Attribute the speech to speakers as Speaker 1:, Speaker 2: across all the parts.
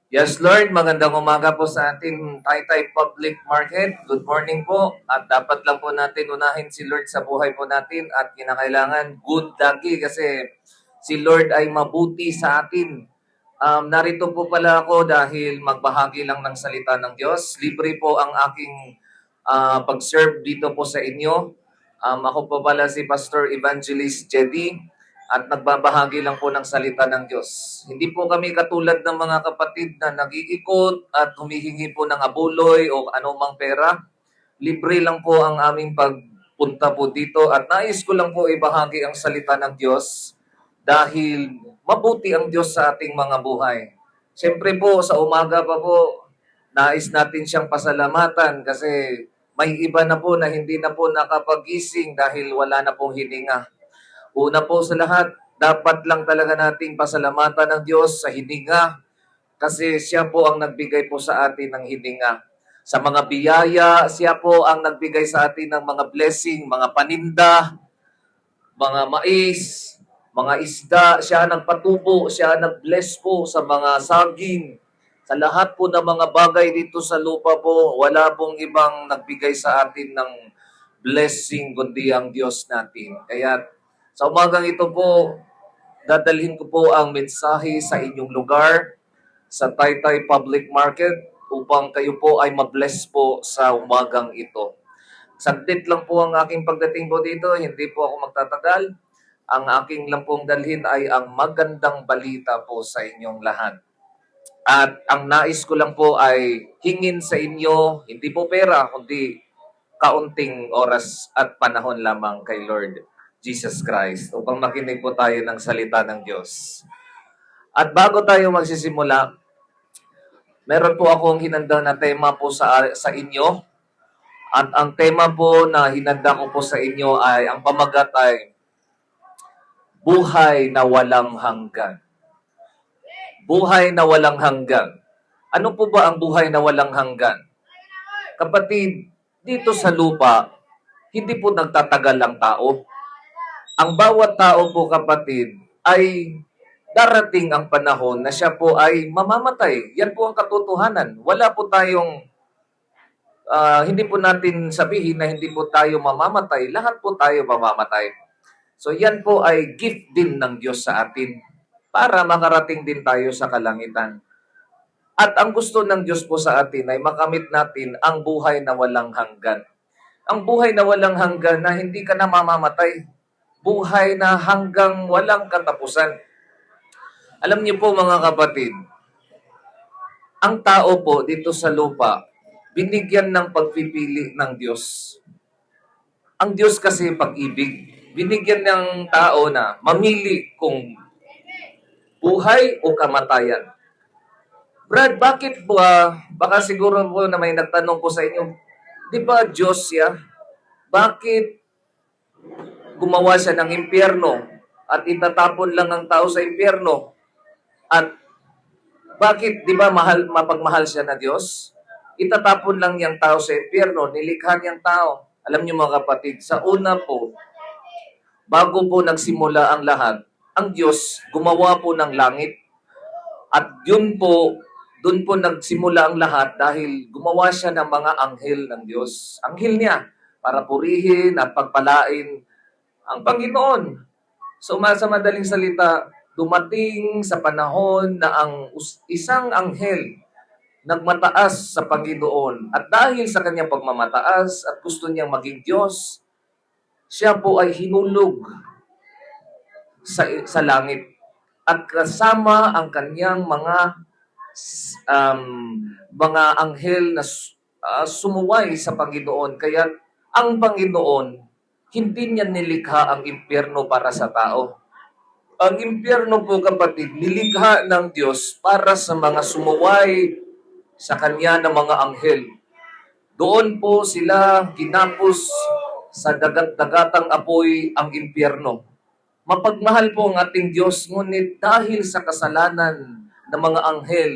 Speaker 1: Yes, Lord, magandang umaga po sa ating Taytay Public Market. Good morning po. At dapat lang po natin unahin si Lord sa buhay po natin at kinakailangan good lagi kasi si Lord ay mabuti sa atin. Narito po pala ako dahil magbahagi lang ng salita ng Diyos. Libre po ang aking pag-serve dito po sa inyo. Ako po pala si Pastor Evangelist Jedi at nagbabahagi lang po ng salita ng Diyos. Hindi po kami katulad ng mga kapatid na nag-iikot at humihingi po ng abuloy o anumang pera. Libre lang po ang aming pagpunta po dito at nais ko lang po ibahagi ang salita ng Diyos dahil mabuti ang Diyos sa ating mga buhay. Siyempre po, sa umaga pa po, nais natin siyang pasalamatan kasi may iba na po na hindi na po nakapagising dahil wala na pong hininga. Una po sa lahat, dapat lang talaga nating pasalamatan ng Diyos sa hininga kasi siya po ang nagbigay po sa atin ng hininga. Sa mga biyaya, siya po ang nagbigay sa atin ng mga blessing, mga paninda, mga mais, mga isda. Siya ang nagpatubo, siya ang nag-bless po sa mga saging. Sa lahat po ng mga bagay dito sa lupa po, wala pong ibang nagbigay sa atin ng blessing kundi ang Diyos natin. Kaya sa umagang ito po, dadalhin ko po ang mensahe sa inyong lugar sa Taytay Public Market upang kayo po ay mabless po sa umagang ito. Saglit lang po ang aking pagdating po dito, hindi po ako magtatagal. Ang aking lang pong dalhin ay ang magandang balita po sa inyong lahat. At ang nais ko lang po ay hingin sa inyo, hindi po pera, kundi kaunting oras at panahon lamang kay Lord Jesus Christ upang makinig po tayo ng salita ng Diyos. At bago tayo magsisimula, meron po akong hinanda na tema po sa inyo. At ang tema po na hinanda ko po sa inyo ay, ang pamagat ay, Buhay na Walang Hanggan. Buhay na walang hanggan. Ano po ba ang buhay na walang hanggan? Kapatid, dito sa lupa, hindi po nagtatagal ang tao. Ang bawat tao po, kapatid, ay darating ang panahon na siya po ay mamamatay. Yan po ang katotohanan. Wala po tayong, hindi po natin sabihin na hindi po tayo mamamatay. Lahat po tayo mamamatay. So yan po ay gift din ng Diyos sa atin para makarating din tayo sa kalangitan. At ang gusto ng Diyos po sa atin ay makamit natin ang buhay na walang hanggan. Ang buhay na walang hanggan na hindi ka na mamamatay. Buhay na hanggang walang katapusan. Alam niyo po mga kapatid, ang tao po dito sa lupa, binigyan ng pagpipili ng Diyos. Ang Diyos kasi pag-ibig. Binigyan ng tao na mamili kung buhay o kamatayan. Brad, bakit po, baka siguro po na may nagtanong po sa inyo, di ba Diyos siya? Bakit gumawa siya ng impyerno at itatapon lang ang tao sa impyerno? At bakit, di ba, mapagmahal siya na Diyos? Itatapon lang niyang tao sa impyerno, nilikha niyang tao. Alam niyo mga kapatid, sa una po, bago po nagsimula ang lahat, ang Diyos gumawa po ng langit. At yun po, doon po nagsimula ang lahat dahil gumawa siya ng mga anghel ng Diyos. Anghel niya para purihin at pagpalain ang Panginoon. So sa madaling salita, dumating sa panahon na ang isang anghel nagmataas sa Panginoon. At dahil sa kanyang pagmamataas at gusto niyang maging Diyos, siya po ay hinulog sa langit. At kasama ang kanyang um, mga anghel na sumuway sa Panginoon. Kaya ang Panginoon, hindi niya nilikha ang impyerno para sa tao. Ang impyerno po, kapatid, nilikha ng Diyos para sa mga sumuway sa Kanya ng mga anghel. Doon po sila ginapos sa dagat-dagatang apoy ang impyerno. Mapagmahal po ang ating Diyos, ngunit dahil sa kasalanan ng mga anghel,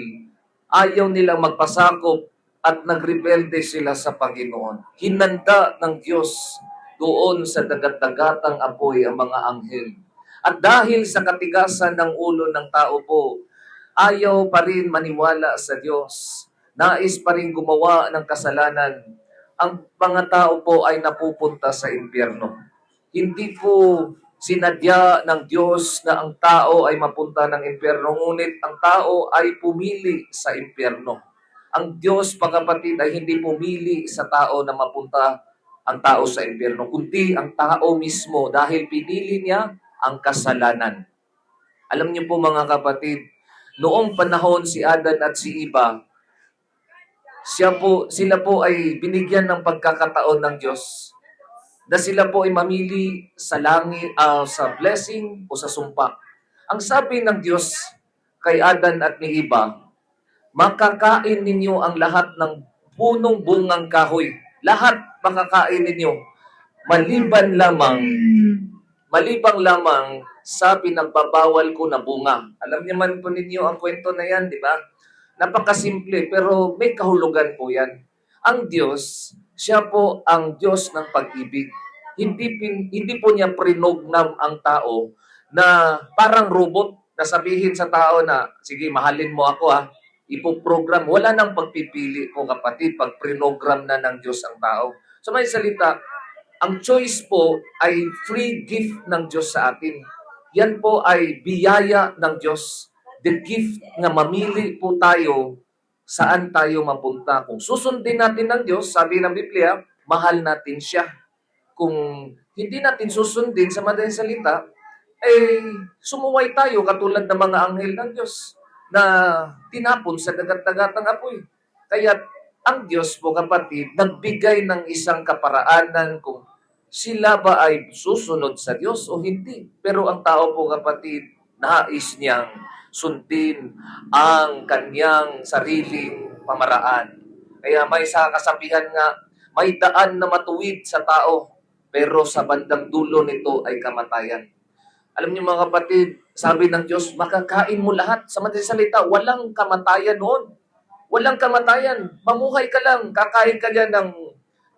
Speaker 1: ayaw nilang magpasakop at nagrebelde sila sa Panginoon. Hinanda ng Diyos doon sa dagat-dagatang apoy ang mga anghel. At dahil sa katigasan ng ulo ng tao po, ayaw pa rin maniwala sa Diyos, nais pa rin gumawa ng kasalanan, ang mga tao po ay napupunta sa impyerno. Hindi po sinadya ng Diyos na ang tao ay mapunta ng impyerno, ngunit ang tao ay pumili sa impyerno. Ang Diyos, pagkapatid, ay hindi pumili sa tao na mapunta ang tao sa impyerno, kundi ang tao mismo dahil pinili niya ang kasalanan. Alam niyo po mga kapatid, noong panahon si Adan at si Eva, sila po ay binigyan ng pagkakataon ng Diyos na sila po ay mamili sa langit, sa blessing o sa sumpa. Ang sabi ng Diyos kay Adan at ni Eva, makakain ninyo ang lahat ng punong bungang kahoy. Lahat makakain ninyo, maliban lamang sa pinagbabawal ko na bunga. Alam niyo man po ninyo ang kwento na yan, di ba? Napakasimple, pero may kahulugan po yan. Ang Diyos, siya po ang Diyos ng pag-ibig. Hindi po niya prinognam ang tao na parang robot na sabihin sa tao na, sige, mahalin mo ako ha, ipoprogram. Wala nang pagpipili po kapatid, pag prinogram na ng Diyos ang tao. So may salita, ang choice po ay free gift ng Diyos sa atin. Yan po ay biyaya ng Diyos. The gift na mamili po tayo saan tayo mapunta. Kung susundin natin ng Diyos, sabi ng Biblia, mahal natin siya. Kung hindi natin susundin sa madaling salita, sumuway tayo katulad ng mga anghel ng Diyos na tinapon sa dagat-dagatang apoy. Kaya ang Diyos po kapatid, nagbigay ng isang kaparaanan kung sila ba ay susunod sa Diyos o hindi. Pero ang tao po kapatid, nais niyang sundin ang kanyang sariling pamaraan. Kaya may sa kasabihan nga, may daan na matuwid sa tao, pero sa bandang dulo nito ay kamatayan. Alam niyo mga kapatid, sabi ng Diyos, makakain mo lahat. Sa madaling salita, walang kamatayan noon. Walang kamatayan. Mamuhay ka lang. Kakain ka dyan ng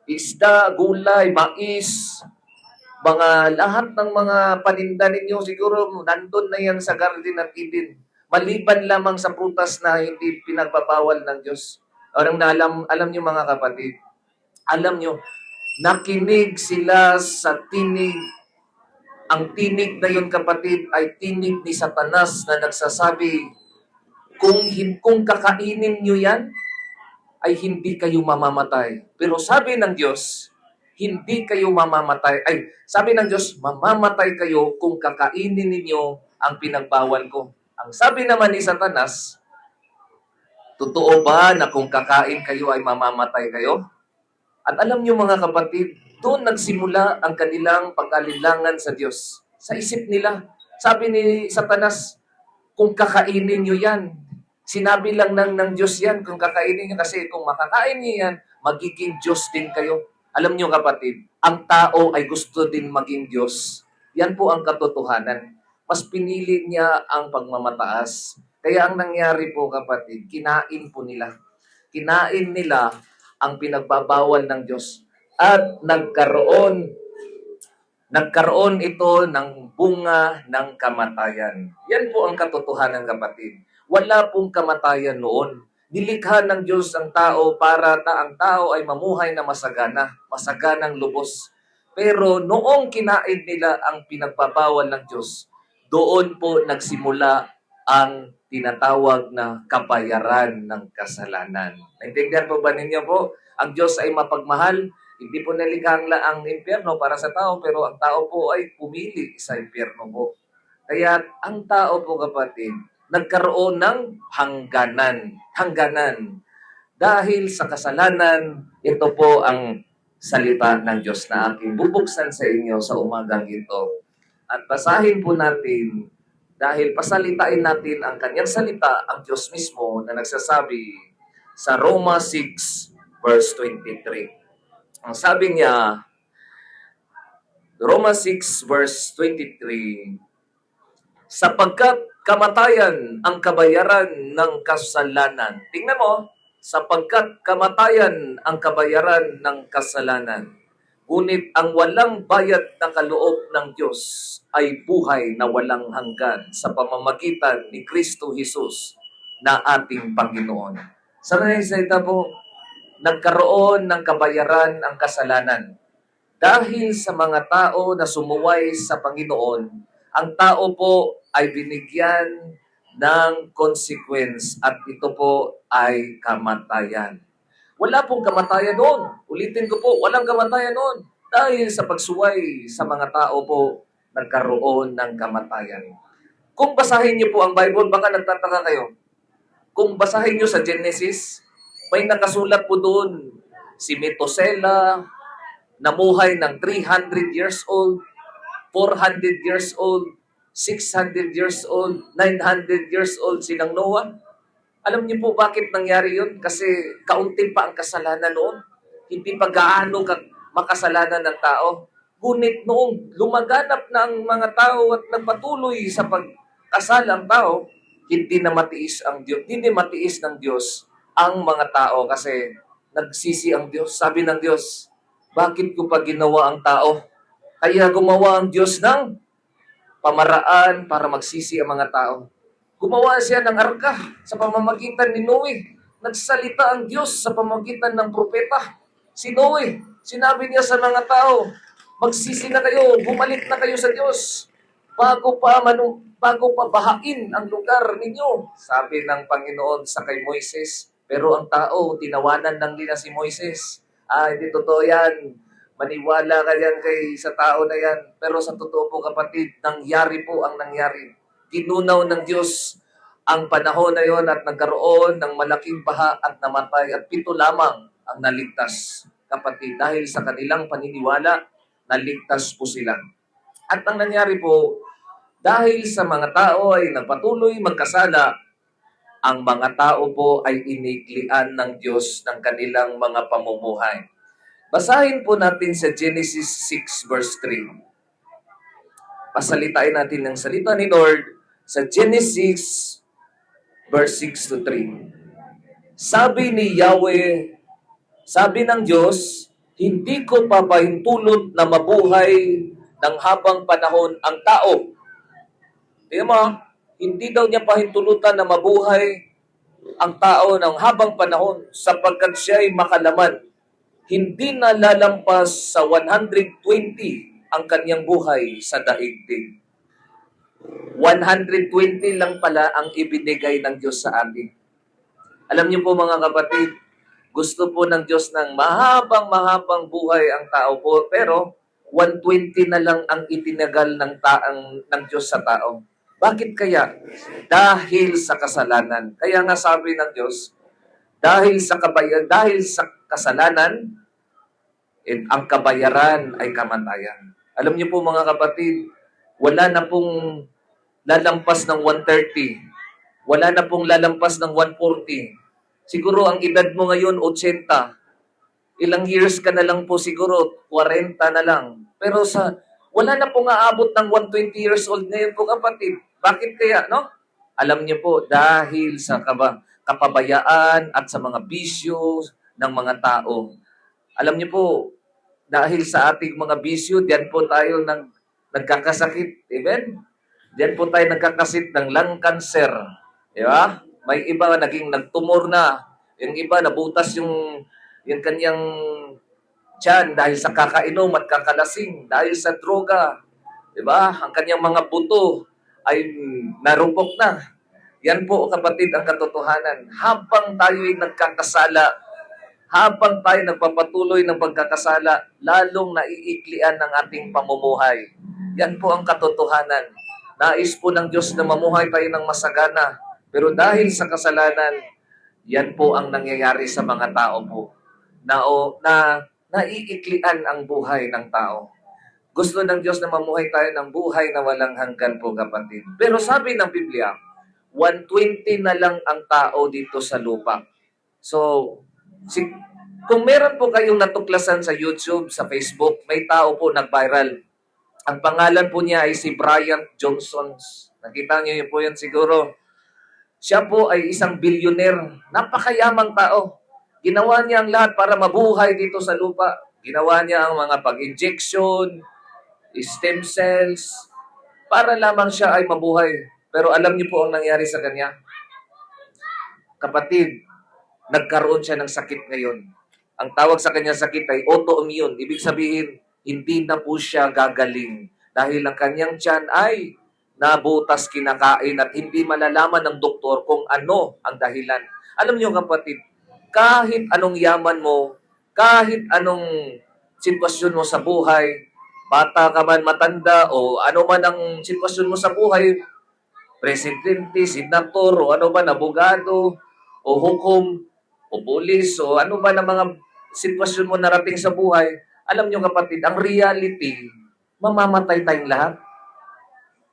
Speaker 1: isda, gulay, mais, mga lahat ng mga paninda ninyo, siguro nandun na yan sa Garden of Eden. Maliban lamang sa prutas na hindi pinagbabawal ng Diyos. Alam niyo mga kapatid, alam niyo, nakinig sila sa tinig. Ang tinig na yun kapatid ay tinig ni Satanas na nagsasabi, kung kakainin niyo yan, ay hindi kayo mamamatay. Pero sabi ng Diyos, hindi kayo mamamatay. Ay, sabi ng Diyos, mamamatay kayo kung kakainin ninyo ang pinagbawal ko. Ang sabi naman ni Satanas, totoo ba na kung kakain kayo ay mamamatay kayo? At alam niyo mga kapatid, doon nagsimula ang kanilang pag-alinlangan sa Diyos. Sa isip nila, sabi ni Satanas, kung kakainin niyo yan, sinabi lang ng Diyos yan kung kakainin niyo kasi kung makakain niyo yan, magiging Diyos din kayo. Alam niyo kapatid, ang tao ay gusto din maging Diyos. Yan po ang katotohanan. Mas pinili niya ang pagmamataas. Kaya ang nangyari po kapatid, kinain po nila. Kinain nila ang pinagbabawal ng Diyos. At nagkaroon ito ng bunga ng kamatayan. Yan po ang katotohanan kapatid. Wala pong kamatayan noon. Nilikha ng Diyos ang tao para ang tao ay mamuhay na masaganang lubos. Pero noong kinain nila ang pinagbabawal ng Diyos, doon po nagsimula ang tinatawag na kabayaran ng kasalanan. Naintindihan po ba ninyo po? Ang Diyos ay mapagmahal. Hindi po nalikha ang impyerno para sa tao, pero ang tao po ay pumili sa impyerno po. Kaya ang tao po kapatid, nagkaroon ng hangganan. Dahil sa kasalanan, ito po ang salita ng Diyos na aking bubuksan sa inyo sa umagang ito. At basahin po natin, dahil pasalitain natin ang kanyang salita, ang Diyos mismo na nagsasabi sa Roma 6 verse 23. Ang sabi niya, Roma 6 verse 23, sapagkat kamatayan ang kabayaran ng kasalanan. Tingnan mo, sapagkat kamatayan ang kabayaran ng kasalanan. Ngunit ang walang bayad na kaloob ng Diyos ay buhay na walang hanggan sa pamamagitan ni Kristo Jesus. na ating Panginoon. Sa mga salita po, nagkaroon ng kabayaran ang kasalanan. Dahil sa mga tao na sumuway sa Panginoon, ang tao po ay binigyan ng consequence at ito po ay kamatayan. Wala pong kamatayan noon. Ulitin ko po, walang kamatayan noon. Dahil sa pagsuway sa mga tao po, nagkaroon ng kamatayan. Kung basahin niyo po ang Bible, baka nagtataka kayo. Kung basahin niyo sa Genesis, may nakasulat po doon si Methuselah, namuhay ng 300 years old, 400 years old, 600 years old, 900 years old sinang Noah. Alam niyo po bakit nangyari yun? Kasi kaunti pa ang kasalanan noon. Hindi pa gaano makasalanan ng tao. Ngunit noong lumaganap na ang mga tao at nagpatuloy sa pagkasal ang tao, hindi na matiis ang Diyos. Hindi matiis ng Diyos ang mga tao kasi nagsisi ang Diyos. Sabi ng Diyos, bakit ko pa ginawa ang tao? Kaya gumawa ang Diyos ng pamaraan para magsisi ang mga tao. Gumawa siya ng arka sa pamamagitan ni Noe. Nagsalita ang Diyos sa pamamagitan ng propeta. Si Noe, sinabi niya sa mga tao, magsisi na kayo, bumalik na kayo sa Diyos bago pa bahain ang lugar ninyo. Sabi ng Panginoon sa kay Moises, pero ang tao, tinawanan lang nila si Moises. Hindi totoo yan. Maniwala ka yan sa tao na yan. Pero sa totoo po kapatid, nangyari po ang nangyari. Tinunaw ng Diyos ang panahon na yon at nagkaroon ng malaking baha at namatay at 7 lamang ang naligtas. Kapatid, dahil sa kanilang paniniwala, naligtas po sila. At ang nangyari po, dahil sa mga tao ay nagpatuloy magkasala, ang mga tao po ay iniklian ng Diyos ng kanilang mga pamumuhay. Basahin po natin sa Genesis 6 verse 3. Pasalitain natin ng salita ni Lord sa Genesis verse 6 to 3. Sabi ni Yahweh, sabi ng Diyos, hindi ko papahintulot na mabuhay ng habang panahon ang tao. Tingnan mo, hindi daw niya pahintulutan na mabuhay ang tao ng habang panahon sapagkat siya ay makalaman. Hindi na lalampas sa 120 ang kanyang buhay sa daigdig. 120 lang pala ang ibinigay ng Diyos sa atin. Alam niyo po mga kapatid, gusto po ng Diyos ng mahabang buhay ang tao po, pero 120 na lang ang itinagal ng Diyos sa tao. Bakit kaya? Dahil sa kasalanan. Kaya nga sabi ng Diyos, dahil sa kasalanan, ang kabayaran ay kamatayan. Alam niyo po mga kapatid, wala na pong lalampas ng 130. Wala na pong lalampas ng 140. Siguro ang edad mo ngayon, 80. Ilang years ka na lang po siguro, 40 na lang. Pero wala na pong aabot ng 120 years old ngayon po kapatid. Bakit kaya, no? Alam niyo po, dahil sa kapabayaan at sa mga bisyo ng mga tao. Alam niyo po, dahil sa ating mga bisyo, diyan po tayo nagkakasakit. Amen? Diyan po tayo nagkakasakit ng lung cancer. Di ba? May iba naging nagtumor na. Yung iba nabutas yung kanyang tiyan dahil sa kakainom at kakalasing, dahil sa droga. Di ba? Ang kanyang mga buto ay narupok na. Yan po kapatid ang katotohanan. Habang tayo ay nagkakasala, habang tayo nagpapatuloy ng pagkakasala, lalong naiiklian ng ating pamumuhay. Yan po ang katotohanan. Nais po ng Diyos na mamuhay tayo ng masagana. Pero dahil sa kasalanan, yan po ang nangyayari sa mga tao po. Na naiiklian ang buhay ng tao. Gusto ng Diyos na mamuhay tayo ng buhay na walang hanggan po kapatid. Pero sabi ng Biblia, 120 na lang ang tao dito sa lupa. So, kung meron po kayong natuklasan sa YouTube, sa Facebook, may tao po nag-viral. Ang pangalan po niya ay si Brian Johnson. Nakita niyo po yan siguro. Siya po ay isang billionaire. Napakayamang tao. Ginawa niya ang lahat para mabuhay dito sa lupa. Ginawa niya ang mga pag-injection, stem cells, para lamang siya ay mabuhay. Pero alam niyo po ang nangyari sa kanya? Kapatid, nagkaroon siya ng sakit ngayon. Ang tawag sa kanyang sakit ay autoimmune. Ibig sabihin, hindi na po siya gagaling dahil ang kanyang tiyan ay nabutas kinakain at hindi malalaman ng doktor kung ano ang dahilan. Alam niyo kapatid, kahit anong yaman mo, kahit anong sitwasyon mo sa buhay, bata ka man, matanda, o ano man ang sitwasyon mo sa buhay, presidente, senator, o ano man, abogado, o hukom, o pulis, o ano ba ng mga sitwasyon mo narating sa buhay, alam nyo kapatid, ang reality, mamamatay tayong lahat.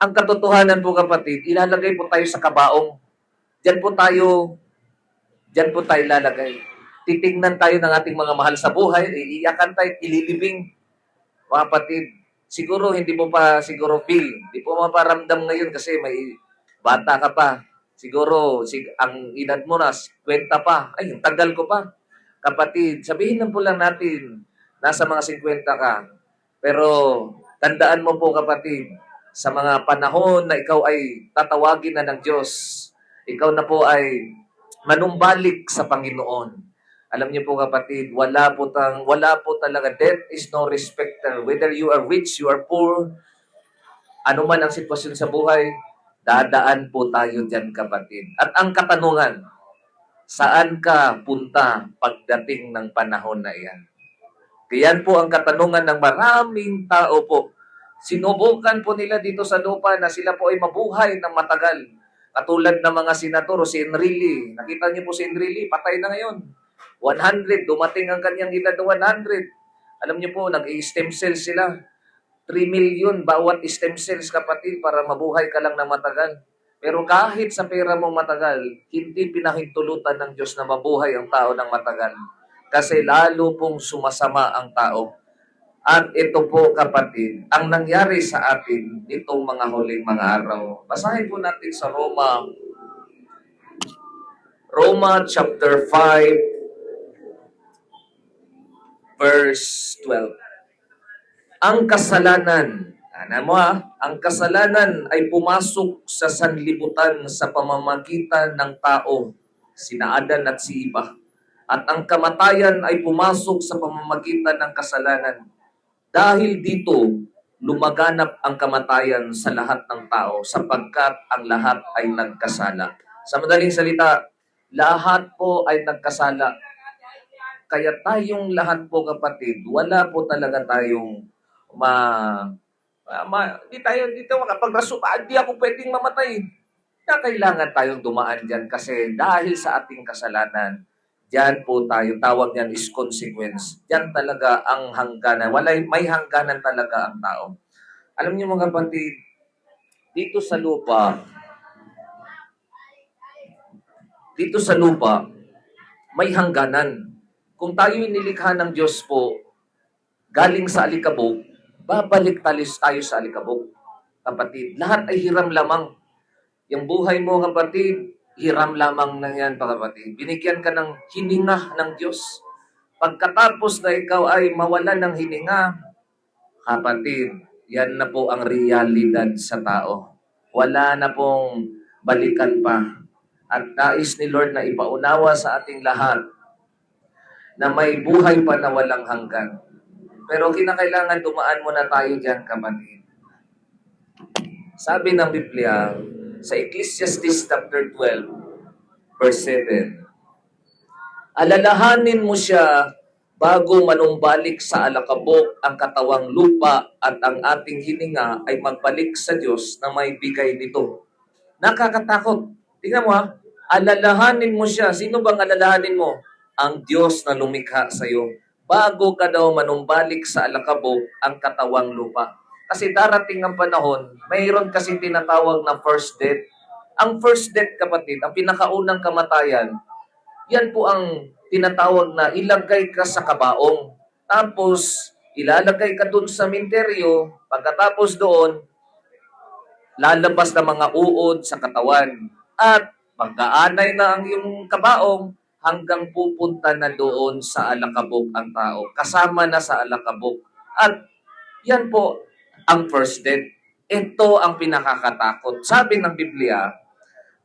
Speaker 1: Ang katotohanan po kapatid, ilalagay po tayo sa kabaong. Diyan po tayo, diyan po tayo lalagay. Titingnan tayo ng ating mga mahal sa buhay, iiyakan tayo, ililibing. Mga kapatid, siguro hindi mo pa siguro feel, hindi po maparamdam ngayon kasi may bata ka pa. Siguro ang edad mo na, kwenta pa. Ay, ang tagal ko pa. Kapatid, sabihin lang po lang natin, nasa mga 50 ka. Pero tandaan mo po kapatid, sa mga panahon na ikaw ay tatawagin na ng Diyos, ikaw na po ay manumbalik sa Panginoon. Alam niyo po kapatid, wala po talaga. Death is no respecter. Whether you are rich, you are poor, ano man ang sitwasyon sa buhay, dadaan po tayo dyan kapatid. At ang katanungan, saan ka punta pagdating ng panahon na iyan? Kaya po ang katanungan ng maraming tao po. Sinubukan po nila dito sa lupa na sila po ay mabuhay ng matagal. Katulad ng mga senador o si Enrile. Nakita niyo po si Enrile, patay na ngayon. 100, dumating ang kanyang edad na 100. Alam niyo po, nag-stem cells sila. 3 million bawat stem cells kapatid para mabuhay ka lang ng matagal. Pero kahit sa pera mo matagal, hindi pinahintulutan ng Diyos na mabuhay ang tao ng matagal. Kasi lalo pong sumasama ang tao. At ito po kapatid, ang nangyari sa atin itong mga huling mga araw. Basahin po natin sa Roma chapter 5, verse 12. Ang kasalanan, ang kasalanan ay pumasok sa sanlibutan sa pamamagitan ng tao, sina Adan at si Eva. At ang kamatayan ay pumasok sa pamamagitan ng kasalanan. Dahil dito, lumaganap ang kamatayan sa lahat ng tao sapagkat ang lahat ay nagkasala. Sa madaling salita, lahat po ay nagkasala. Kaya tayong lahat po kapatid, wala po talaga tayong dito makapag-rason, hindi ako pwedeng mamatay. Kaya kailangan tayong dumaan dyan kasi dahil sa ating kasalanan, diyan po tayo, tawag niyan is consequence. Diyan talaga ang hangganan. May hangganan talaga ang tao. Alam niyo mga kapatid, dito sa lupa, may hangganan. Kung tayo nilikha ng Diyos po, galing sa alikabok, babalik tayo sa alikabok. Kapatid, lahat ay hiram lamang. Yung buhay mo, kapatid, hiram lamang na yan, kapatid. Binigyan ka ng hininga ng Diyos. Pagkatapos na ikaw ay mawalan ng hininga, kapatid, yan na po ang realidad sa tao. Wala na pong balikan pa. At nais ni Lord na ipaunawa sa ating lahat na may buhay pa na walang hanggan. Pero kinakailangan dumaan muna tayo dyan, kapatid. Sabi ng Biblia, sa Ecclesiastes chapter 12, verse 7, alalahanin mo siya bago manumbalik sa alakabok ang katawang lupa at ang ating hininga ay magbalik sa Diyos na may bigay nito. Nakakatakot. Tingnan mo ha, alalahanin mo siya. Sino bang alalahanin mo? Ang Diyos na lumikha sa iyo. Bago ka daw manumbalik sa alakabok ang katawang lupa. Kasi darating ang panahon, mayroon kasi tinatawag na first death. Ang first death, kapatid, ang pinakaunang kamatayan, yan po ang tinatawag na ilagay ka sa kabaong. Tapos, ilalagay ka dun sa minteryo. Pagkatapos doon, lalabas na mga uod sa katawan. At pagkaanay na ang iyong kabaong, hanggang pupunta na doon sa alakabok ang tao. Kasama na sa alakabok. At yan po ang first death. Ito ang pinakakatakot. Sabi ng Biblia,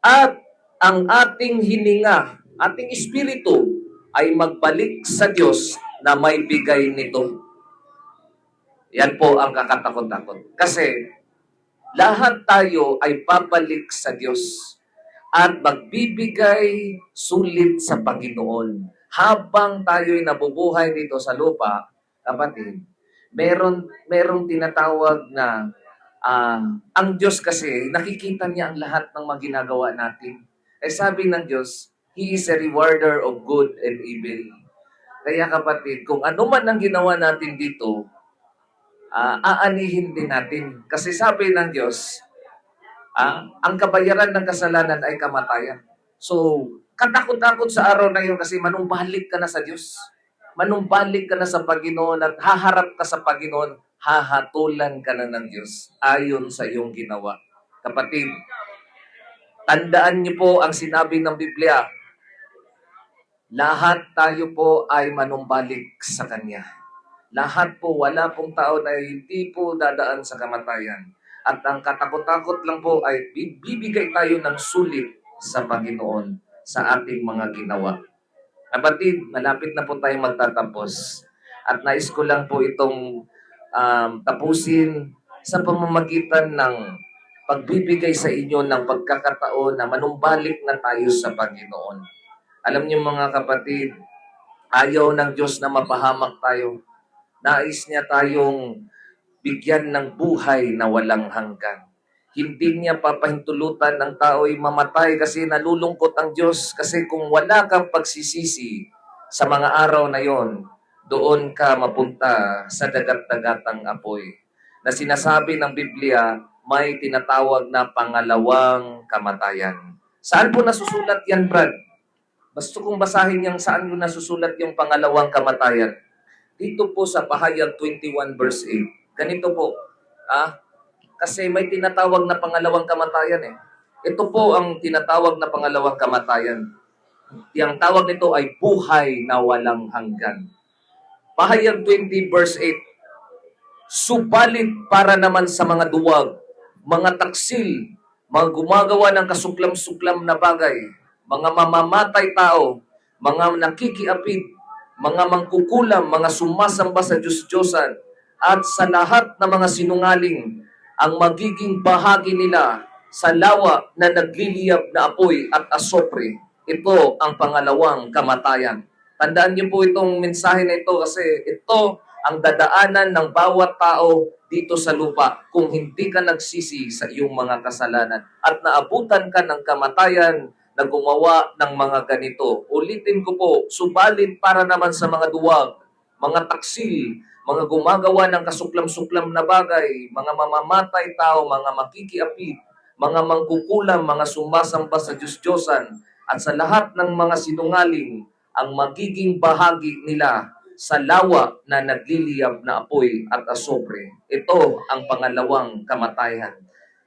Speaker 1: at ang ating hininga, ating espiritu ay magbalik sa Diyos na may bigay nito. Yan po ang kakatakot-takot. Kasi lahat tayo ay babalik sa Diyos at magbibigay sulit sa Panginoon. Habang tayo'y nabubuhay dito sa lupa, kapatid, merong tinatawag na ang Diyos kasi nakikita niya ang lahat ng mga ginagawa natin. Eh sabi ng Diyos, He is a rewarder of good and evil. Kaya kapatid, kung ano man ang ginawa natin dito, aanihin din natin. Kasi sabi ng Diyos, ang kabayaran ng kasalanan ay kamatayan. So, katakot-takot sa araw na yun kasi manumbalik ka na sa Diyos. Manumbalik ka na sa Panginoon at haharap ka sa Panginoon, hahatulan ka na ng Diyos ayon sa iyong ginawa. Kapatid, tandaan niyo po ang sinabi ng Biblia, lahat tayo po ay manumbalik sa Kanya. Lahat po, wala pong tao na hindi po dadaan sa kamatayan. At ang katakot-takot lang po ay bibigay tayo ng sulit sa Panginoon sa ating mga ginawa. Kapatid, malapit na po tayo magtatapos. At nais ko lang po itong tapusin sa pamamagitan ng pagbibigay sa inyo ng pagkakataon na manumbalik na tayo sa Panginoon. Alam niyo mga kapatid, ayaw ng Diyos na mapahamak tayo. Nais niya tayong bigyan ng buhay na walang hanggan. Hindi niya papahintulutan ng tao'y mamatay kasi nalulungkot ang Diyos. Kasi kung wala kang pagsisisi sa mga araw na yon, doon ka mapunta sa dagat-dagatang apoy. Na sinasabi ng Biblia, may tinatawag na pangalawang kamatayan. Saan po nasusulat yan, Brad? Gusto kong basahin yung saan mo nasusulat yung pangalawang kamatayan. Dito po sa Pahayag 21 verse 8. Ganito po. Kasi may tinatawag na pangalawang kamatayan eh. Ito po ang tinatawag na pangalawang kamatayan. Yang tawag nito ay buhay na walang hanggan. Pahayag 20 verse 8. Subalit para naman sa mga duwag, mga taksil, mga gumagawa ng kasuklam-suklam na bagay, mga mamamatay tao, mga nakikiapid, mga mangkukulam, mga sumasamba sa Diyos-Diyosan, at sa lahat ng mga sinungaling, ang magiging bahagi nila sa lawa na nagliliyab na apoy at asopre. Ito ang pangalawang kamatayan. Tandaan niyo po itong mensahe na ito kasi ito ang dadaanan ng bawat tao dito sa lupa kung hindi ka nagsisi sa iyong mga kasalanan at naabutan ka ng kamatayan na gumawa ng mga ganito. Ulitin ko po, subalit para naman sa mga duwag, mga taksil, mga gumagawa ng kasuklam-suklam na bagay, mga mamamatay tao, mga makikiapid, mga mangkukulam, mga sumasamba sa Diyos-Diyosan, at sa lahat ng mga sinungaling, ang magiging bahagi nila sa lawa na nagliliyab na apoy at asopre. Ito ang pangalawang kamatayan.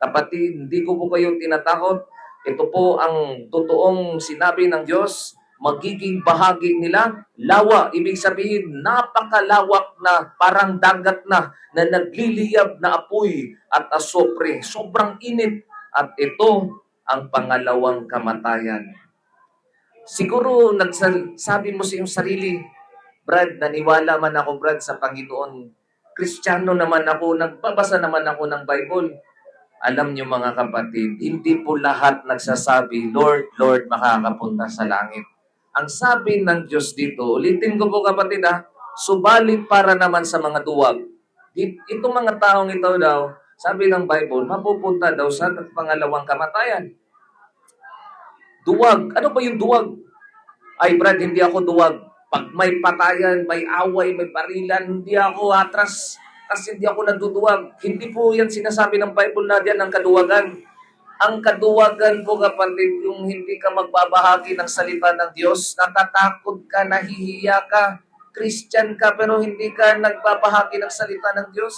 Speaker 1: Kapatid, hindi ko po kayo tinatakot. Ito po ang totoong sinabi ng Diyos. Magiging bahagi nila, lawa. Ibig sabihin, napakalawak na, parang dagat na nagliliyab na apoy at asopre. Sobrang init. At ito ang pangalawang kamatayan. Siguro nagsabi mo sa iyong sarili, Brad, naniwala man ako, Brad, sa Panginoon. Kristiyano naman ako, nagbabasa naman ako ng Bible. Alam niyo mga kapatid, hindi po lahat nagsasabi, Lord, Lord, makakapunta sa langit. Ang sabi ng Diyos dito, ulitin ko po kapatid subalit para naman sa mga duwag. Itong mga taong ito daw, sabi ng Bible, mapupunta daw sa pangalawang kamatayan. Duwag. Ano ba yung duwag? Ay, Brad, hindi ako duwag. Pag may patayan, may away, may barilan, hindi ako atras kasi hindi ako naduduwag. Hindi po yan sinasabi ng Bible na diyan ang kaduwagan. Ang kaduwagan po kapatid, yung hindi ka magbabahagi ng salita ng Diyos, natatakot ka, nahihiya ka, Christian ka, pero hindi ka nagbabahagi ng salita ng Diyos.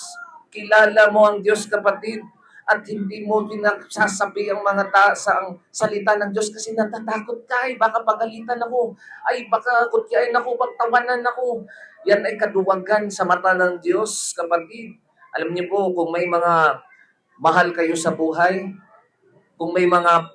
Speaker 1: Kilala mo ang Diyos kapatid at hindi mo pinagsasabi ang ang salita ng Diyos kasi natatakot ka, ay baka pagalitan ako, ay baka kutyain ako, pagtawanan ako. Yan ay kaduwagan sa mata ng Diyos, kapatid. Alam niyo po, kung may mga mahal kayo sa buhay, kung may mga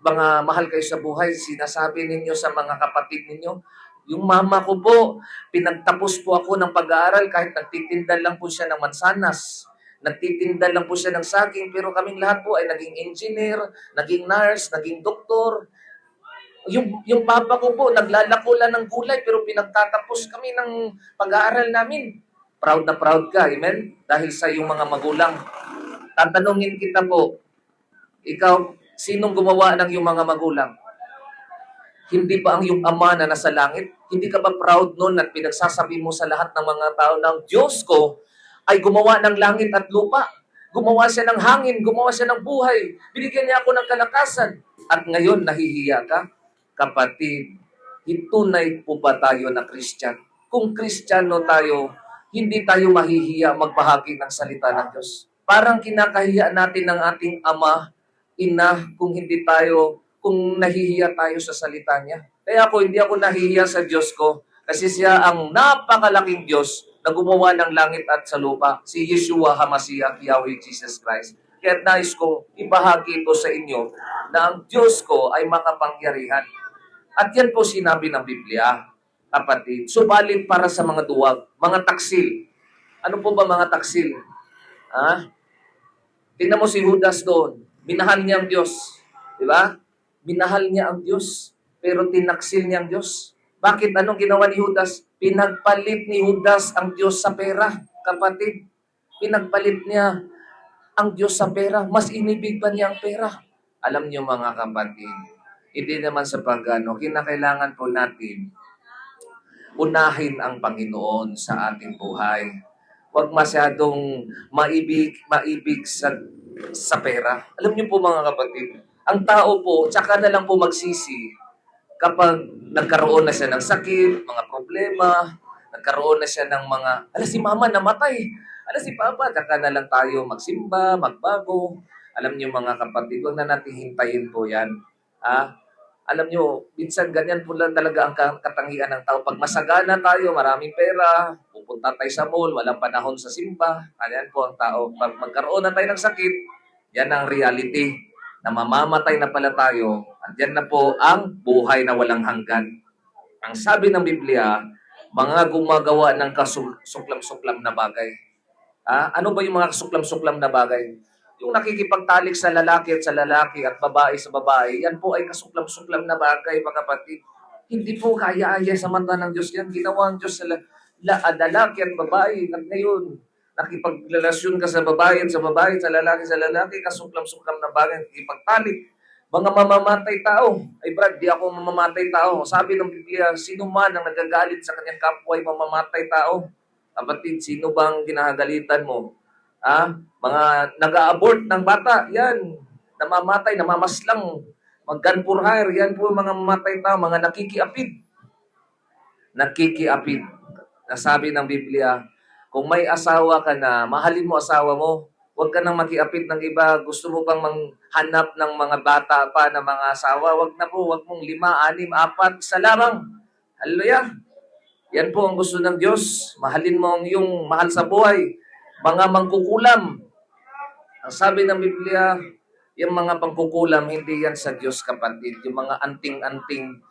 Speaker 1: mga mahal kayo sa buhay, sinasabi ninyo sa mga kapatid ninyo, yung mama ko po, pinagtapos po ako ng pag-aaral kahit nagtitinda lang po siya ng mansanas. Nagtitinda lang po siya ng saging, pero kaming lahat po ay naging engineer, naging nurse, naging doktor. Yung papa ko po, naglalako lang ng gulay, pero pinagtatapos kami ng pag-aaral namin. Proud na proud ka, amen? Dahil sa iyong mga magulang. Tatanungin kita po, ikaw, sinong gumawa ng iyong mga magulang? Hindi ba ang iyong ama na nasa langit? Hindi ka ba proud nun at pinagsasabi mo sa lahat ng mga tao ng Diyos ko ay gumawa ng langit at lupa? Gumawa siya ng hangin, gumawa siya ng buhay. Binigyan niya ako ng kalakasan. At ngayon, nahihiya ka? Kapatid, tunay po ba tayo na Christian? Kung Kristiyano tayo, hindi tayo mahihiya magbahagi ng salita ng Diyos. Parang kinakahiya natin ng ating ama, ina, kung nahihiya tayo sa salita niya. Kaya hindi ako nahihiya sa Diyos ko kasi siya ang napakalaking Diyos na gumawa ng langit at sa lupa, si Yeshua HaMashiach, Yahweh Jesus Christ. Kaya nais kong ibahagi ito sa inyo na ang Diyos ko ay makapangyarihan. At yan po sinabi ng Biblia, kapatid. Subalit para sa mga duwag, mga taksil. Ano po ba mga taksil? Ha? Tingnan mo si Judas doon. Minahal niya ang Diyos. Di ba? Minahal niya ang Diyos, pero tinaksil niya ang Diyos. Bakit? Anong ginawa ni Judas? Pinagpalit ni Judas ang Diyos sa pera, kapatid. Pinagpalit niya ang Diyos sa pera. Mas inibig pa niya ang pera. Alam niyo mga kapatid, hindi naman sa pagano, kinakailangan po natin unahin ang Panginoon sa ating buhay. Huwag masyadong maibig sa pera. Alam niyo po mga kapatid, ang tao po, tsaka na lang po magsisi kapag nagkaroon na siya ng sakit, mga problema, nagkaroon na siya ng mga, si mama namatay, si papa, tsaka na lang tayo magsimba, magbago. Alam niyo mga kapatid, huwag na natin hintayin po yan. Alam nyo, minsan ganyan po lang talaga ang katangian ng tao. Pag masagana tayo, maraming pera, pupunta tayo sa mall, walang panahon sa simba, ayan po ang tao. Pag magkaroon na tayo ng sakit, yan ang reality, na mamamatay na pala tayo, at yan na po ang buhay na walang hanggan. Ang sabi ng Biblia, mga gumagawa ng kasuklam-suklam na bagay. Ano ba yung mga kasuklam-suklam na bagay? Yung nakikipagtalik sa lalaki at babae sa babae, yan po ay kasuklam-suklam na bagay, mga kapatid. Hindi po kaya-aya sa mata ng Diyos yan. Ginawa ang Diyos sa lalaki at babae. At ngayon, nakipagrelasyon ka sa babae, sa lalaki, kasuklam-suklam na bagay, nakikipagtalik. Mga mamamatay tao. Ay Brad, di ako mamamatay tao. Sabi ng Biblia, sino man ang nagagalit sa kanyang kapwa ay mamamatay tao. Kapatid, sino bang kinahagalitan mo? Mga nag-a-abort ng bata, yan. Namamatay, namamaslang. Mag-gun for hire, yan po mga mamatay tao, mga nakikiapid. Nakikiapid. Nasabi ng Biblia, kung may asawa ka na, mahalin mo asawa mo. Huwag ka nang makiapid ng iba. Gusto mo pang manghanap ng mga bata pa na mga asawa. Huwag na po, huwag mong 5, 6, 4, isa lamang. Hallelujah. Yan po ang gusto ng Diyos. Mahalin mo ang iyong mahal sa buhay. Mga mangkukulam. Ang sabi ng Biblia, yung mga pangkukulam, hindi yan sa Diyos, kapatid. Yung mga anting-anting,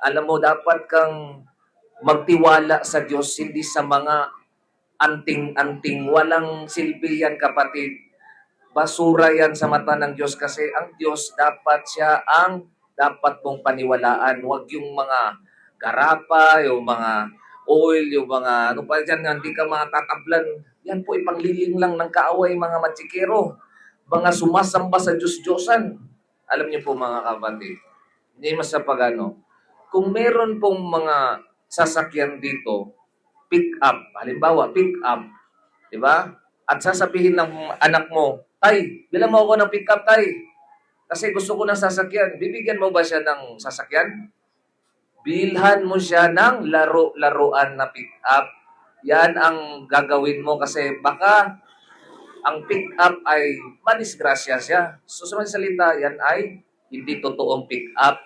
Speaker 1: alam mo, dapat kang magtiwala sa Diyos, hindi sa mga anting-anting. Walang silbi yan, kapatid. Basura yan sa mata ng Diyos kasi ang Diyos dapat siya ang dapat mong paniwalaan. Huwag yung mga garapa, yung mga oil, yung mga ano pa dyan, hindi ka matatablan. Yan po ipangliling lang ng kaaway, mga matsikero. Mga sumasamba sa Diyos-Diyosan. Alam niyo po mga kapatid, hindi mas sa pagano. Kung meron pong mga sasakyan dito, pick up, halimbawa, pick up, di ba? At sasabihin ng anak mo, Tay, bilang mo ako ng pick up, Tay. Kasi gusto ko ng sasakyan. Bibigyan mo ba siya ng sasakyan? Bilhan mo siya ng laro-laruan na pick up. Yan ang gagawin mo kasi baka ang pick up ay manisgrasya siya. So sa mga salita, yan ay hindi totoong pick up.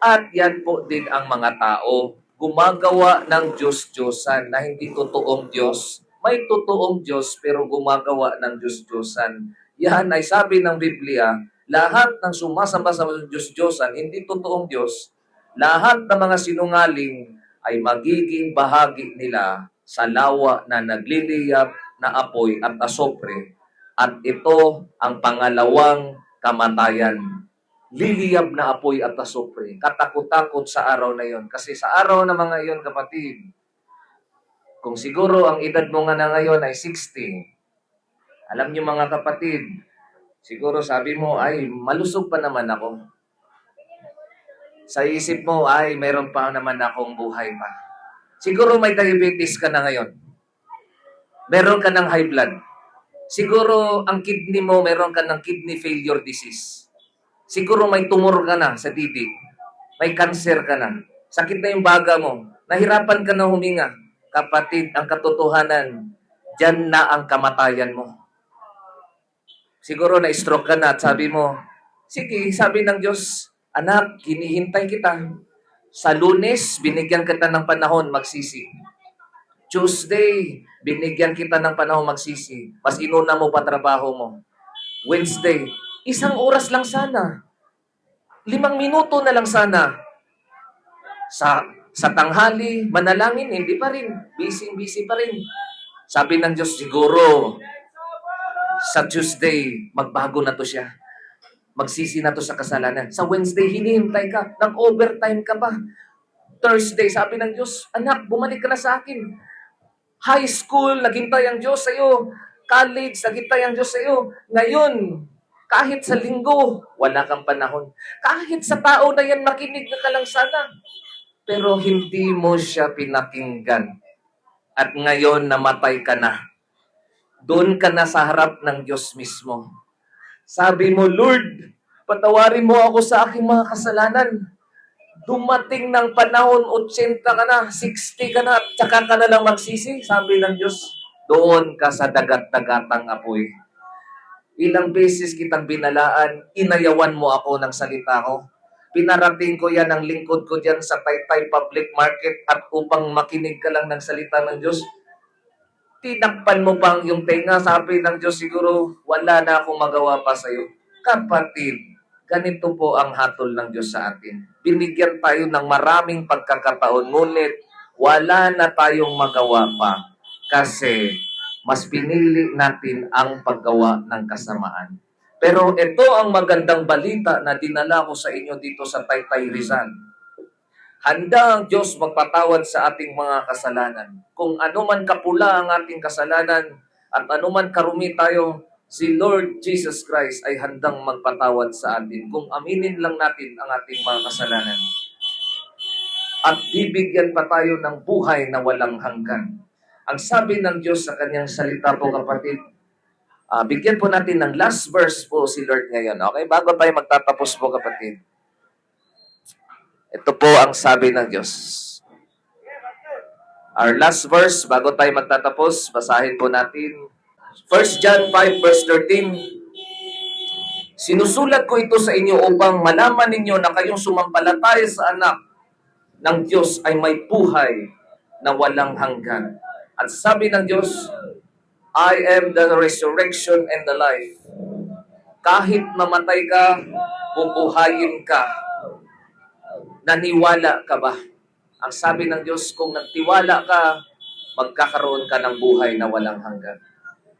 Speaker 1: At yan po din ang mga tao. Gumagawa ng Diyos-Diyosan na hindi totoong Diyos. May totoong Diyos pero gumagawa ng Diyos-Diyosan. Yan ay sabi ng Biblia, lahat ng sumasamba sa Diyos-Diyosan, hindi totoong Diyos, lahat ng mga sinungaling ay magiging bahagi nila sa lawa na nagliliyab na apoy at asopre. At ito ang pangalawang kamatayan. Liliyab na apoy at asopre. Katakot-takot sa araw na yon. Kasi sa araw na mga iyon, kapatid, kung siguro ang edad mo nga na ngayon ay 60, alam niyo mga kapatid, siguro sabi mo, ay, malusog pa naman ako. Sa isip mo, ay, mayroon pa naman akong buhay pa. Siguro may diabetes ka na ngayon. Meron ka ng high blood. Siguro ang kidney mo, meron ka ng kidney failure disease. Siguro may tumor ka na sa dibdib. May cancer ka na. Sakit na yung baga mo. Nahirapan ka na huminga. Kapatid, ang katotohanan, dyan na ang kamatayan mo. Siguro na-stroke ka na at sabi mo, sige, sabi ng Diyos, anak, hinihintay kita. Sa Lunes, binigyan kita ng panahon magsisi. Tuesday, binigyan kita ng panahon magsisi. Mas inuna mo pa trabaho mo. Wednesday, 1 oras lang sana. 5 minuto na lang sana. Sa tanghali, manalangin, hindi pa rin. Busy pa rin. Sabi ng Diyos, siguro, sa Tuesday, magbago na to siya. Magsisi na to sa kasalanan. Sa Wednesday, hinihintay ka. Nag-overtime ka pa. Thursday, sabi ng Diyos, anak, bumalik ka na sa akin. High school, naghintay ang Diyos sa iyo. College, naghintay ang Diyos sa iyo. Ngayon, kahit sa linggo, wala kang panahon. Kahit sa tao na yan, makinig na ka lang sana. Pero hindi mo siya pinakinggan. At ngayon, namatay ka na. Doon ka na sa harap ng Diyos mismo. Sabi mo, Lord, patawarin mo ako sa aking mga kasalanan. Dumating ng panahon, 80 ka na, 60 ka na, at saka ka na lang magsisi. Sabi ng Diyos, doon ka sa dagat-dagatang apoy. Ilang beses kitang binalaan, inayawan mo ako ng salita ko. Pinarating ko yan ang lingkod ko dyan sa Taytay Public Market at upang makinig ka lang ng salita ng Diyos, tinakpan mo pang yung tenga. Sabi ng Diyos, siguro wala na akong magawa pa sa iyo. Kapatid, ganito po ang hatol ng Diyos sa atin. Binigyan tayo ng maraming pagkakataon, ngunit wala na tayong magawa pa kasi mas pinili natin ang paggawa ng kasamaan. Pero ito ang magandang balita na dinala ko sa inyo dito sa Taytay Rizal. Handa ang Diyos magpatawad sa ating mga kasalanan. Kung anuman kapula ang ating kasalanan at anuman karumi tayo, si Lord Jesus Christ ay handang magpatawad sa atin kung aminin lang natin ang ating mga kasalanan. At bibigyan pa tayo ng buhay na walang hanggan. Ang sabi ng Diyos sa kanyang salita po, kapatid, bigyan po natin ng last verse po si Lord ngayon. Okay? Bago tayo magtatapos po, kapatid. Ito po ang sabi ng Diyos. Our last verse, bago tayo magtatapos, basahin po natin. 1 John 5 verse 13. Sinusulat ko ito sa inyo upang malaman ninyo na kayong sumampalataya sa anak ng Diyos ay may buhay na walang hanggan. At sabi ng Diyos, I am the resurrection and the life. Kahit mamatay ka, bubuhayin ka. Naniwala ka ba? Ang sabi ng Diyos, kung nagtiwala ka, magkakaroon ka ng buhay na walang hanggan.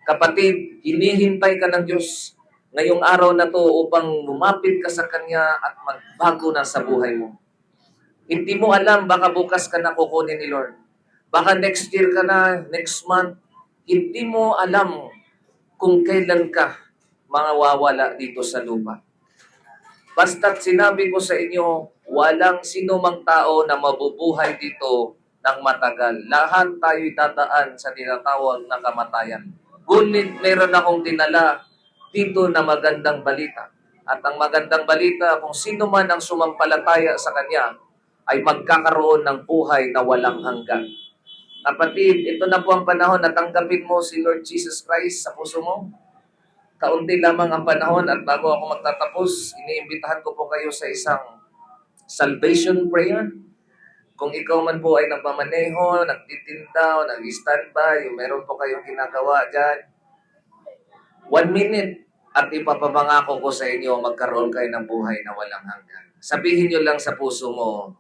Speaker 1: Kapatid, hinihintay ka ng Diyos ngayong araw na to upang lumapit ka sa Kanya at magbago na sa buhay mo. Hindi mo alam, baka bukas ka na kukunin ni Lord. Baka next year ka na, next month. Hindi mo alam kung kailan ka mawawala dito sa lupa. Basta't sinabi ko sa inyo, walang sino mang tao na mabubuhay dito ng matagal. Lahat tayo'y dadaan sa tinatawag na kamatayan. Ngunit meron akong dinala dito na magandang balita. At ang magandang balita, kung sino man ang sumampalataya sa Kanya, ay magkakaroon ng buhay na walang hanggan. Kapatid, ito na po ang panahon na tanggapin mo si Lord Jesus Christ sa puso mo. Kaunti lamang ang panahon at bago ako magtatapos, iniimbitahan ko po kayo sa isang salvation prayer. Kung ikaw man po ay nagmamaneho, nagtitinda, nag-standby, meron po kayong ginagawa dyan, 1 minute, at ipapamangako ko sa inyo magkaroon kayo ng buhay na walang hanggan. Sabihin nyo lang sa puso mo,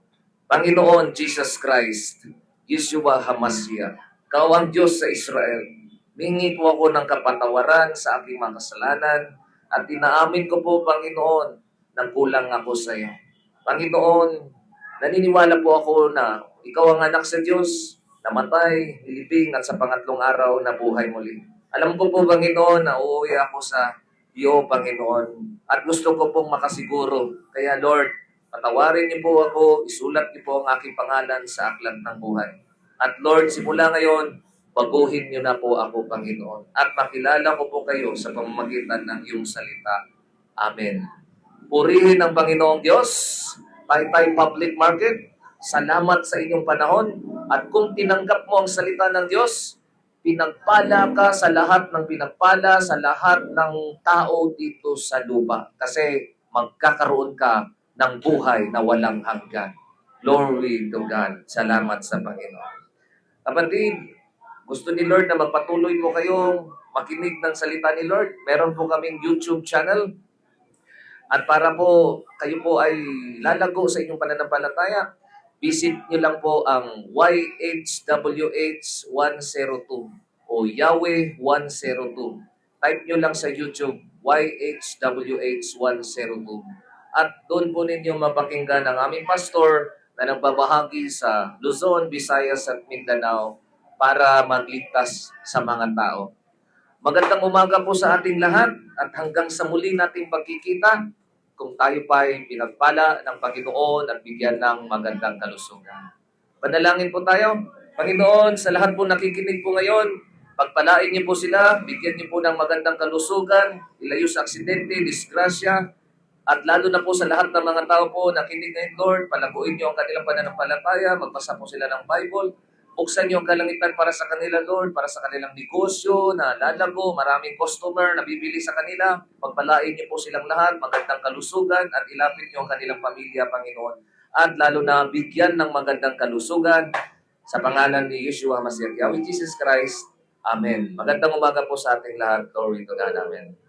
Speaker 1: Panginoon Jesus Christ, Yeshua HaMashiach, Ikaw ang Diyos sa Israel. Mingi po ako ng kapatawaran sa aking mga kasalanan at inaamin ko po, Panginoon, na kulang ako sa iyo. Panginoon, naniniwala po ako na Ikaw ang anak sa Diyos, namatay, nilibing at sa pangatlong araw na buhay muli. Alam ko po, Panginoon, na uuwi ako sa iyo, Panginoon, at gusto ko pong makasiguro. Kaya, Lord, patawarin niyo po ako, isulat niyo po ang aking pangalan sa aklat ng buhay. At Lord, simula ngayon, baguhin niyo na po ako, Panginoon. At makilala ko po kayo sa pamamagitan ng iyong salita. Amen. Purihin ang Panginoong Diyos. Taytay Public Market, salamat sa inyong panahon. At kung tinanggap mo ang salita ng Diyos, pinagpala ka sa lahat ng pinagpala sa lahat ng tao dito sa lupa. Kasi magkakaroon ka ng buhay na walang hanggan. Glory to God. Salamat sa Panginoon. Kapatid, gusto ni Lord na magpatuloy po kayong makinig ng salita ni Lord. Meron po kaming YouTube channel. At para po kayo po ay lalago sa inyong pananampalataya, visit nyo lang po ang YHWH 102 o Yahweh 102. Type nyo lang sa YouTube, YHWH 102. At doon po ninyo mapakinggan ang aming pastor na nagbabahagi sa Luzon, Visayas at Mindanao para magligtas sa mga tao. Magandang umaga po sa ating lahat at hanggang sa muli nating pagkikita kung tayo pa ay pinagpala ng Panginoon at bigyan ng magandang kalusugan. Panalangin po tayo. Panginoon, sa lahat po nakikinig po ngayon, pagpalain niyo po sila, bigyan niyo po ng magandang kalusugan, ilayo sa aksidente, disgrasya, at lalo na po sa lahat ng mga tao po nakinig ngayon, Lord, palaguin niyo ang kanilang pananampalataya, magbasa po sila ng Bible, buksan niyo ang kalangitan para sa kanila, Lord, para sa kanilang negosyo na lalago, maraming customer na bibili sa kanila. Pagpalain niyo po silang lahat, magandang kalusugan, at ilapit niyo ang kanilang pamilya, Panginoon. At lalo na bigyan ng magandang kalusugan sa pangalan ni Yeshua HaMashiach, Yahweh Jesus Christ. Amen. Magandang umaga po sa ating lahat. Glory to God. Amen.